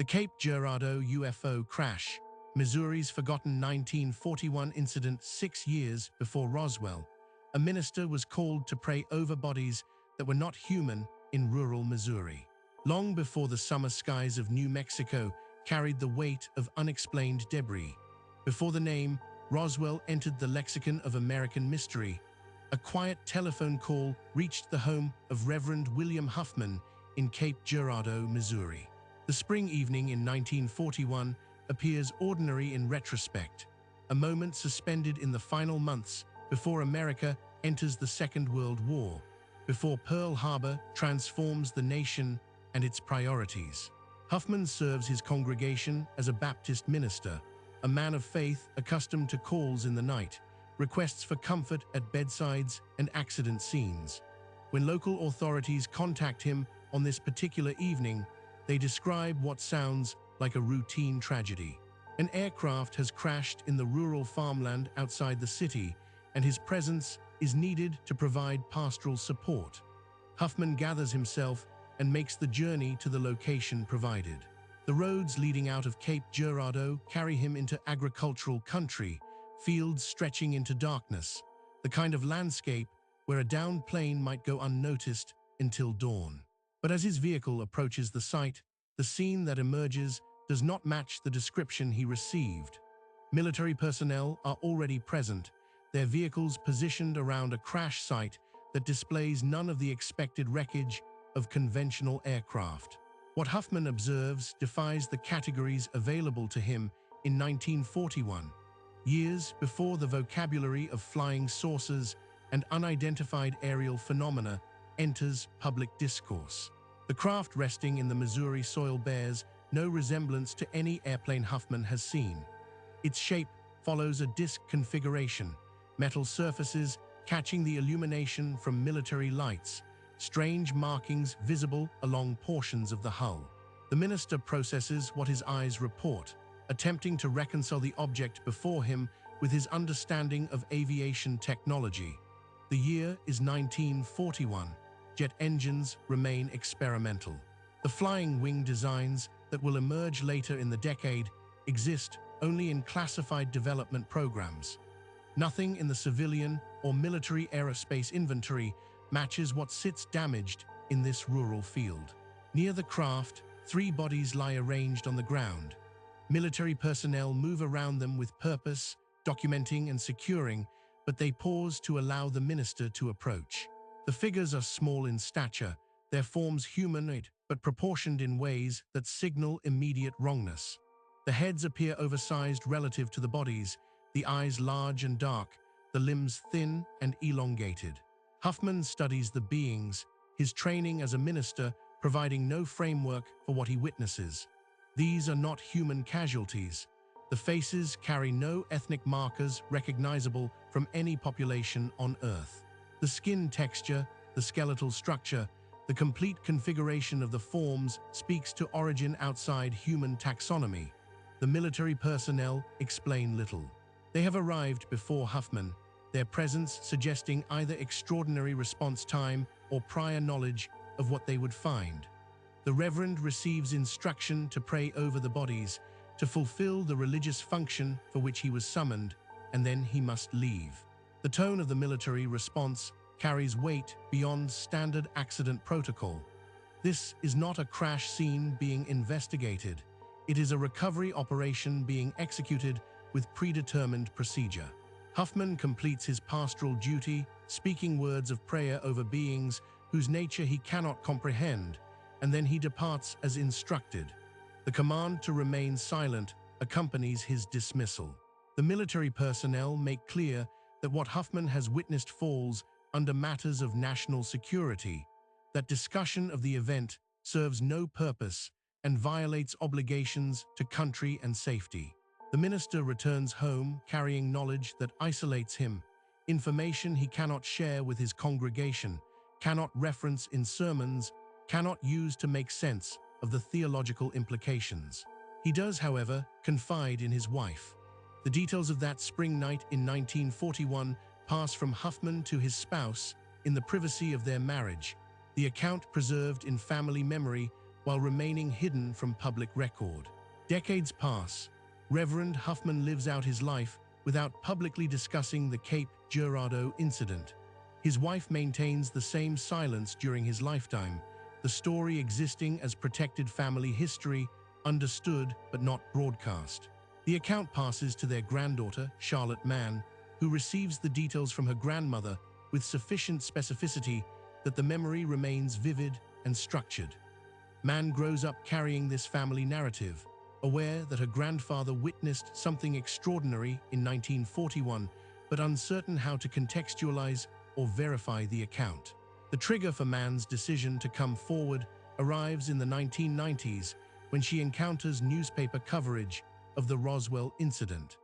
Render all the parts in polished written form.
The Cape Girardeau UFO crash, Missouri's forgotten 1941 incident 6 years before Roswell. A minister was called to pray over bodies that were not human in rural Missouri. Long before the summer skies of New Mexico carried the weight of unexplained debris. Before the name Roswell entered the lexicon of American mystery, a quiet telephone call reached the home of Reverend William Huffman in Cape Girardeau, Missouri. The spring evening in 1941 appears ordinary in retrospect, a moment suspended in the final months before America enters the Second World War, before Pearl Harbor transforms the nation and its priorities. Huffman serves his congregation as a Baptist minister, a man of faith accustomed to calls in the night, requests for comfort at bedsides and accident scenes. When local authorities contact him on this particular evening, they describe what sounds like a routine tragedy. An aircraft has crashed in the rural farmland outside the city, and his presence is needed to provide pastoral support. Huffman gathers himself and makes the journey to the location provided. The roads leading out of Cape Girardeau carry him into agricultural country, fields stretching into darkness, the kind of landscape where a downed plane might go unnoticed until dawn. But as his vehicle approaches the site, the scene that emerges does not match the description he received. Military personnel are already present, their vehicles positioned around a crash site that displays none of the expected wreckage of conventional aircraft. What Huffman observes defies the categories available to him in 1941, years before the vocabulary of flying saucers and unidentified aerial phenomena enters public discourse. The craft resting in the Missouri soil bears no resemblance to any airplane Huffman has seen. Its shape follows a disc configuration, metal surfaces catching the illumination from military lights, strange markings visible along portions of the hull. The minister processes what his eyes report, attempting to reconcile the object before him with his understanding of aviation technology. The year is 1941. Jet engines remain experimental. The flying wing designs that will emerge later in the decade exist only in classified development programs. Nothing in the civilian or military aerospace inventory matches what sits damaged in this rural field. Near the craft, 3 bodies lie arranged on the ground. Military personnel move around them with purpose, documenting and securing, but they pause to allow the minister to approach. The figures are small in stature, their forms humanoid, but proportioned in ways that signal immediate wrongness. The heads appear oversized relative to the bodies, the eyes large and dark, the limbs thin and elongated. Huffman studies the beings, his training as a minister providing no framework for what he witnesses. These are not human casualties. The faces carry no ethnic markers recognizable from any population on Earth. The skin texture, the skeletal structure, the complete configuration of the forms speaks to origin outside human taxonomy. The military personnel explain little. They have arrived before Huffman, their presence suggesting either extraordinary response time or prior knowledge of what they would find. The Reverend receives instruction to pray over the bodies, to fulfill the religious function for which he was summoned, and then he must leave. The tone of the military response carries weight beyond standard accident protocol. This is not a crash scene being investigated. It is a recovery operation being executed with predetermined procedure. Huffman completes his pastoral duty, speaking words of prayer over beings whose nature he cannot comprehend, and then he departs as instructed. The command to remain silent accompanies his dismissal. The military personnel make clear that what Huffman has witnessed falls under matters of national security, that discussion of the event serves no purpose and violates obligations to country and safety. The minister returns home carrying knowledge that isolates him, information he cannot share with his congregation, cannot reference in sermons, cannot use to make sense of the theological implications. He does, however, confide in his wife. The details of that spring night in 1941 pass from Huffman to his spouse in the privacy of their marriage, the account preserved in family memory while remaining hidden from public record. Decades pass. Reverend Huffman lives out his life without publicly discussing the Cape Girardeau incident. His wife maintains the same silence during his lifetime, the story existing as protected family history, understood but not broadcast. The account passes to their granddaughter, Charlotte Mann, who receives the details from her grandmother with sufficient specificity that the memory remains vivid and structured. Mann grows up carrying this family narrative, aware that her grandfather witnessed something extraordinary in 1941, but uncertain how to contextualize or verify the account. The trigger for Mann's decision to come forward arrives in the 1990s when she encounters newspaper coverage of the Roswell incident.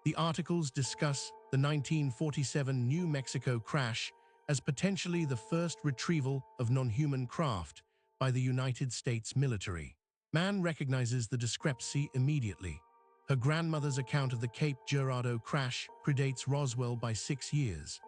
The articles discuss the 1947 New Mexico crash as potentially the first retrieval of non-human craft by the United States military. Mann recognizes the discrepancy immediately. Her grandmother's account of the Cape Girardeau crash predates Roswell by 6 years.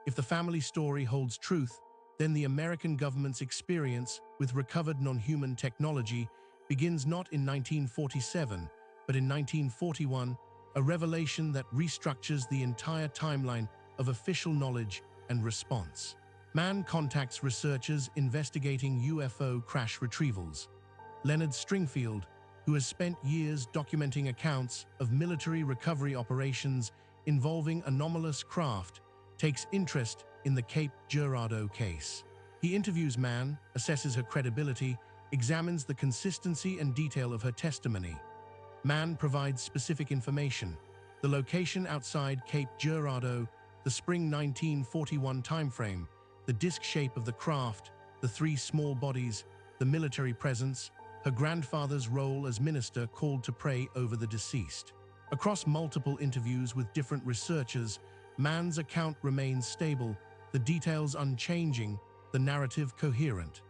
If the family story holds truth, then the American government's experience with recovered non-human technology begins not in 1947, but in 1941, a revelation that restructures the entire timeline of official knowledge and response. Mann contacts researchers investigating UFO crash retrievals. Leonard Stringfield, who has spent years documenting accounts of military recovery operations involving anomalous craft, takes interest in the Cape Girardeau case. He interviews Mann, assesses her credibility, examines the consistency and detail of her testimony. Mann provides specific information: the location outside Cape Girardeau, the spring 1941 timeframe, the disc shape of the craft, the 3 small bodies, the military presence, her grandfather's role as minister called to pray over the deceased. Across multiple interviews with different researchers, Mann's account remains stable, the details unchanging, the narrative coherent.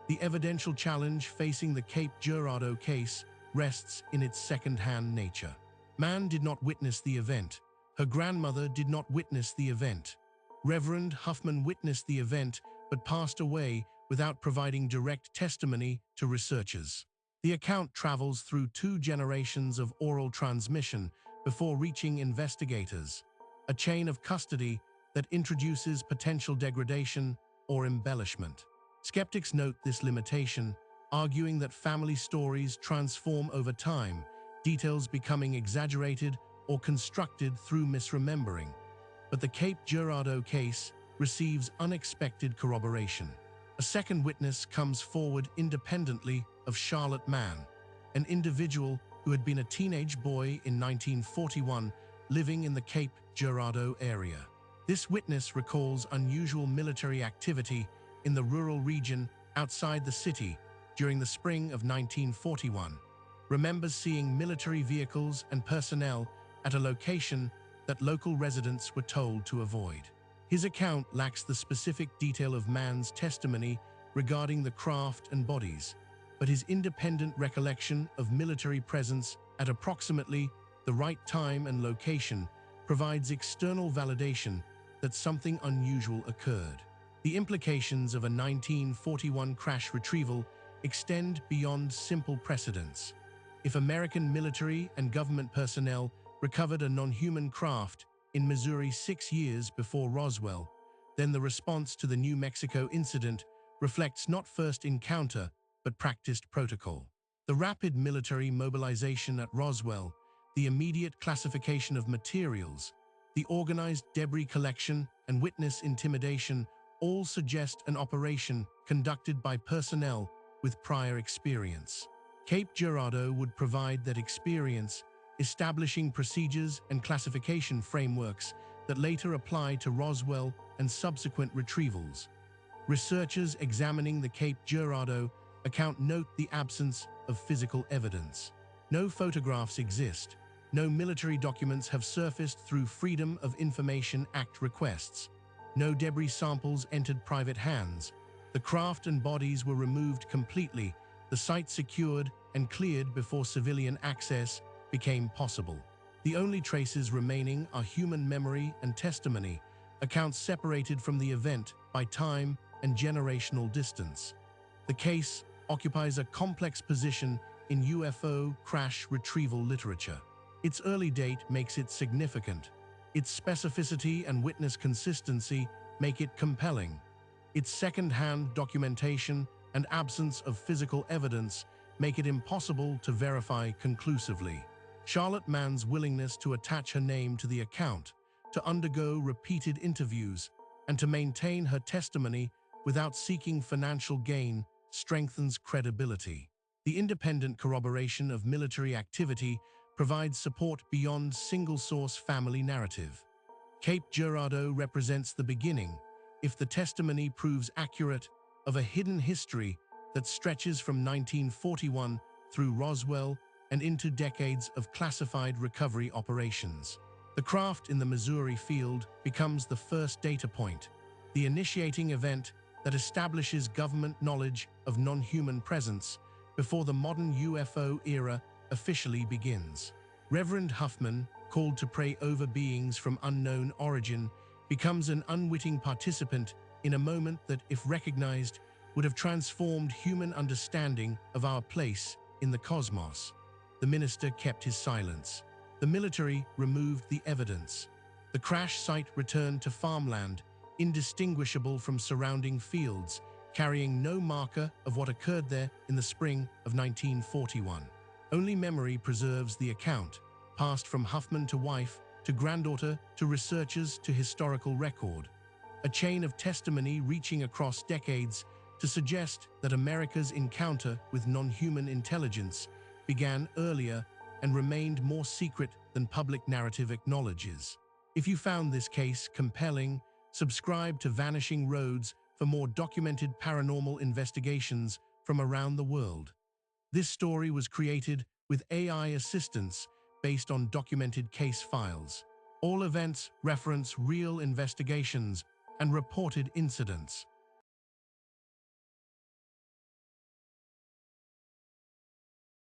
The evidential challenge facing the Cape Girardeau case rests in its second-hand nature. Mann did not witness the event. Her grandmother did not witness the event. Reverend Huffman witnessed the event but passed away without providing direct testimony to researchers. The account travels through 2 generations of oral transmission before reaching investigators, a chain of custody that introduces potential degradation or embellishment. Skeptics note this limitation, arguing that family stories transform over time, details becoming exaggerated or constructed through misremembering. But the Cape Girardeau case receives unexpected corroboration. A second witness comes forward independently of Charlotte Mann, an individual who had been a teenage boy in 1941 living in the Cape Girardeau area. This witness recalls unusual military activity in the rural region outside the city during the spring of 1941, remembers seeing military vehicles and personnel at a location that local residents were told to avoid. His account lacks the specific detail of Mann's testimony regarding the craft and bodies, but his independent recollection of military presence at approximately the right time and location provides external validation that something unusual occurred. The implications of a 1941 crash retrieval extend beyond simple precedents. If American military and government personnel recovered a non-human craft in Missouri 6 years before Roswell, then the response to the New Mexico incident reflects not first encounter but practiced protocol. The rapid military mobilization at Roswell, the immediate classification of materials, the organized debris collection and witness intimidation all suggest an operation conducted by personnel with prior experience. Cape Girardeau would provide that experience, establishing procedures and classification frameworks that later apply to Roswell and subsequent retrievals. Researchers examining the Cape Girardeau account note the absence of physical evidence. No photographs exist. No military documents have surfaced through Freedom of Information Act requests. No debris samples entered private hands. The craft and bodies were removed completely, the site secured and cleared before civilian access became possible. The only traces remaining are human memory and testimony, accounts separated from the event by time and generational distance. The case occupies a complex position in UFO crash retrieval literature. Its early date makes it significant. Its specificity and witness consistency make it compelling. Its second-hand documentation and absence of physical evidence make it impossible to verify conclusively. Charlotte Mann's willingness to attach her name to the account, to undergo repeated interviews, and to maintain her testimony without seeking financial gain strengthens credibility. The independent corroboration of military activity provides support beyond single-source family narrative. Cape Girardeau represents the beginning, if the testimony proves accurate, of a hidden history that stretches from 1941 through Roswell and into decades of classified recovery operations. The craft in the Missouri field becomes the first data point, the initiating event that establishes government knowledge of non-human presence before the modern UFO era officially begins. Reverend Huffman, called to pray over beings from unknown origin, becomes an unwitting participant in a moment that, if recognized, would have transformed human understanding of our place in the cosmos. The minister kept his silence. The military removed the evidence. The crash site returned to farmland, indistinguishable from surrounding fields, carrying no marker of what occurred there in the spring of 1941. Only memory preserves the account, passed from Huffman to wife, to granddaughter, to researchers, to historical record. A chain of testimony reaching across decades to suggest that America's encounter with non-human intelligence began earlier and remained more secret than public narrative acknowledges. If you found this case compelling, subscribe to Vanishing Roads for more documented paranormal investigations from around the world. This story was created with AI assistance based on documented case files. All events reference real investigations and reported incidents.